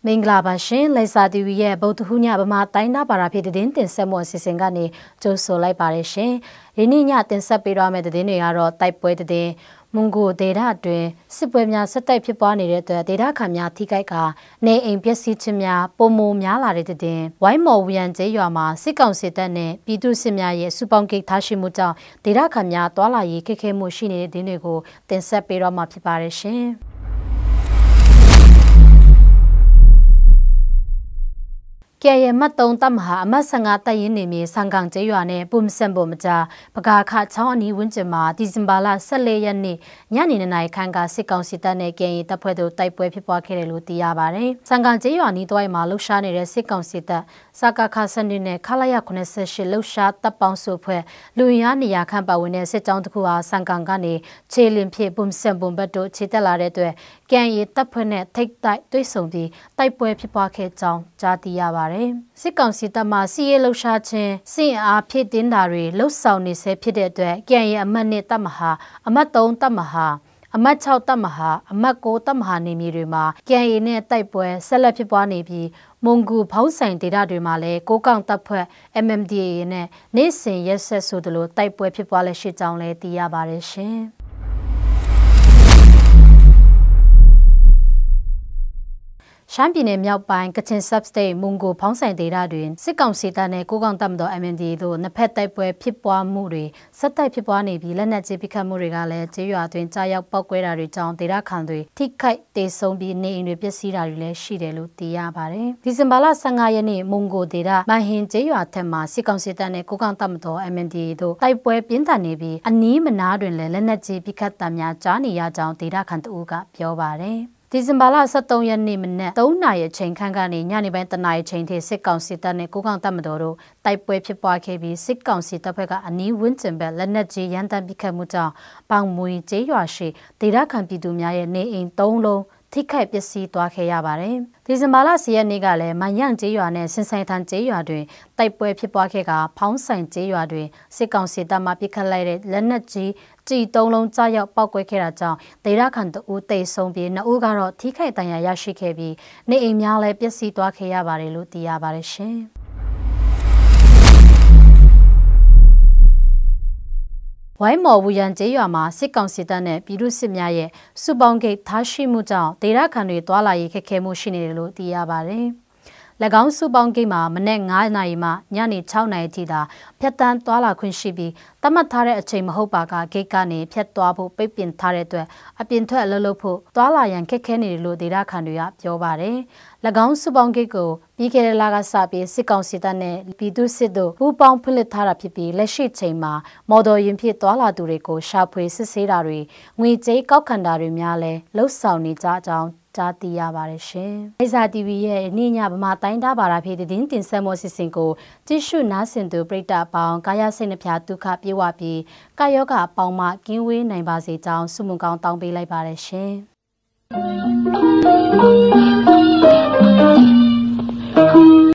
မင်္ဂလာပါရှင်လိုက်စာတီဗီရဲ့ဗုဒ္ဓဟူးညဗမာတိုင်းသားဘာသာဖြစ်တဲ့တင်ဆက်မှုအစီအစဉ်ကနေကြိုဆိုလိုက်ပါတယ်ရှင်။ဒီနေ့ညတင်ဆက်ပေးသွားမယ့်သတင်းတွေကတော့တိုက်ပွဲသတင်းမွန်ဂိုဒေတာအတွင်းစစ်ပွဲများဆက်တိုက်ဖြစ်ပွားနေတဲ့အတွက်ဒေတာခံများထိခိုက်ကနေအိမ်ပျက်စီးခြင်းများပုံမများလာတဲ့သတင်းဝိုင်းမော်ဝီယန်ကျေးရွာမှာစစ်ကောင်စစ်တပ်နဲ့ပြည်သူစစ်များရဲ့စုပေါင်းကိတ်ထားရှိမှုကြောင့်ဒေတာခံများတွာလာရေးခက်ခဲမှုရှိနေတဲ့သတင်းတွေကိုတင်ဆက်ပေးတော့မှာဖြစ်ပါတယ်ရှင်။ကဲရမတ်တုံတမဟာအမတ်15တိုက်ရင်နေမြေစံကန်ကျေးရွာနဲ့ပုံစံပုံမကြပကာခချောင်းအနီးဝန်းကျင်မှာဒီဇင်ဘာလ14ရက်နေ့ညနေ9:00ခန့်ကစစ်ကောင်စစ်တပ်နဲ့ကဲရင်တပ်ဖွဲ့တို့တိုက်ပွဲဖြစ်ပွားခဲ့တယ်လို့သိရပါတယ်။စံကန်ကျေးရွာနီးတွိုင်းမှာလှုပ်ရှားနေတဲ့စစ်ကောင်စစ်တပ်စကခစနစ်နဲ့ခလာရ98လှုပ်ရှားတပ်ပေါင်းစုဖွဲ့လူရင်းနေရာခန့်ပါဝင်တဲ့စစ်ကြောင်းတစ်ခုဟာစံကန်ကနေခြေလင်ဖြစ်ပုံစံပုံဘတ်တို့ခြေတက်လာတဲ့အတွက်ကဲရင်တပ်ဖွဲ့နဲ့ထိတ်တိုက်တွေ့ဆုံပြီးတိုက်ပွဲဖြစ်ပွားခဲ့ကြောင်းကြားသိရပါတယ်။စစ်ကောင်စီတပ်မှစီးရဲလှုပ်ရှားခြင်းစစ်အားဖြည့်တင်းတာတွေလှုပ်ဆောင်နေဆဲဖြစ်တဲ့အတွက်ကြံရအမတ်နဲ့တပ်မဟာအမတ်3တပ်မဟာအမတ်6တပ်မဟာအမတ်9တပ်မဟာနေမြေတွေမှာကြံရနဲ့တိုက်ပွဲဆက်လက်ဖြစ်ပွားနေပြီးမွန်ဂူဖောင်းဆိုင်ဒေသတွေမှာလည်းကိုကောင်တပ်ဖွဲ့ MMDA နဲ့နေ့စဉ်ရက်ဆက်ဆိုသလိုတိုက်ပွဲဖြစ်ပွားလက်ရှိကြောင်းလည်းသိရပါတယ်ရှင်။ရှမ်းပြည်နယ်မြောက်ပိုင်းကချင် Sub-State မွန်ဂိုဖောင်းဆိုင်ဒေသတွင်စစ်ကောင်စီတပ်နဲ့ကိုကောင်တပ်မတော် MNDAA တို့နှစ်ဖက်တိုက်ပွဲဖြစ်ပွားမှုတွေဆက်တိုက်ဖြစ်ပွားနေပြီးလက်နက်ကြီးပစ်ခတ်မှုတွေကလည်းကျေးရွာတွင်ကြားရောက်ပောက်ကွဲတာတွေကြောင့်ဒေသခံတွေထိခိုက်ဒေဆုံးပြီးနေအိမ်တွေပျက်စီးတာတွေလည်းရှိတယ်လို့သိရပါတယ်။ဒီဇင်ဘာလ15ရက်နေ့မွန်ဂိုဒေသမန်ဟင်ကျေးရွာထက်မှာစစ်ကောင်စီတပ်နဲ့ကိုကောင်တပ်မတော် MNDAA တို့တိုက်ပွဲပြင်းထန်နေပြီးအနီးမနာတွင်လည်းလက်နက်ကြီးပစ်ခတ်တာများကြားနေရကြောင်းဒေသခံတအုပ်ကပြောပါတယ်။ဒီဇင်ဘာလ23ရက်နေ့မနက်3နာရီအချိန်ခန့်ကနေညနေပိုင်း3နာရီအချိန်ထိစစ်ကောင်စီတပ်နဲ့ကိုကောင်တပ်မတော်တို့တိုက်ပွဲဖြစ်ပွားခဲ့ပြီးစစ်ကောင်စီတပ်ဘက်ကအနီးဝန်းကျင်ဘက်လက်နက်ကြီးရန်တမ်းပစ်ခတ်မှုကြောင့်ပေါင်မွေကျေးရွာရှိဒေသခံပြည်သူများရဲ့နေအိမ်3လုံးထိခိုက်ပျက်စီးသွားခဲ့ရပါတယ်။ဒီဇင်ဘာလ10ရက်နေ့ကလည်းမန်ယန့်ကျေးရွာနဲ့စင်ဆိုင်ထန်ကျေးရွာတွင်တိုက်ပွဲဖြစ်ပွားခဲ့ကဖောင်းဆိုင်ကျေးရွာတွင်စစ်ကောင်စီတပ်မှပစ်ခတ်လိုက်တဲ့လက်နက်ကြီးကြီး3လုံးကြားရောက်ပောက်ကွဲခဲ့တာကြောင့်ဒေသခံတအုပ်တိတ်ဆုံးပြီး2ဦးကတော့ထိခိုက်ဒဏ်ရာရရှိခဲ့ပြီးနေအိမ်များလည်းပျက်စီးသွားခဲ့ရပါတယ်လို့သိရပါတယ်ရှင်။ဝိုင်းမော်ဝူယန်ကျေးရွာမှာစစ်ကောင်စီတပ်နဲ့ပြည်သူစစ်များရဲ့စုပေါင်းဂိတ်ထားရှိမှုကြောင့်ဒေသခံတွေတွာလာရေးခက်ခဲမှုရှိနေတယ်လို့သိရပါတယ်။၎င်းစုပေါင်းဂိတ်မှာမနေ့9နာရီမှညနေ6နာရီထိသာဖြတ်တန်းတွာလာခွင့်ရှိပြီးသတ်မှတ်ထားတဲ့အချိန်မဟုတ်ပါကဂိတ်ကနေဖြတ်သွားဖို့ပိတ်ပင်ထားတဲ့အတွက်အပြင်ထွက်အလုပ်လုပ်ဖို့တွာလာရန်ခက်ခဲနေတယ်လို့ဒေသခံတွေကပြောပါတယ်။၎င်းစုပေါင်းဂိတ်ကိုပြီးခဲ့တဲ့လကစပြီးစစ်ကောင်စီတပ်နဲ့ပြည်သူစစ်တို့ပူးပေါင်းဖွင့်လှစ်ထားတာဖြစ်ပြီးလက်ရှိချိန်မှာမော်တော်ယာဉ်ဖြင့်တွာလာသူတွေကိုရှာဖွေစစ်ဆေးတာတွေငွေကြေးကောက်ခံတာတွေများလဲလှုပ်ဆောင်နေကြကြောင်းကြားသိရပါတယ်ရှင်။အိဇာ TV ရဲ့နေ့ညဗမာတိုင်းသားဘာသာဖြင့်တင်ဆက်မှုအစီအစဉ်ကိုကြည့်ရှုနားဆင်သူပရိသတ်အပေါင်းကာယစိတ်နှဖျားဒုက္ခပြေဝပြီးကာယောဂအပေါင်းမှကင်းဝေးနိုင်ပါစေကြောင်းဆုမွန်ကောင်းတောင်းပေးလိုက်ပါတယ်ရှင်။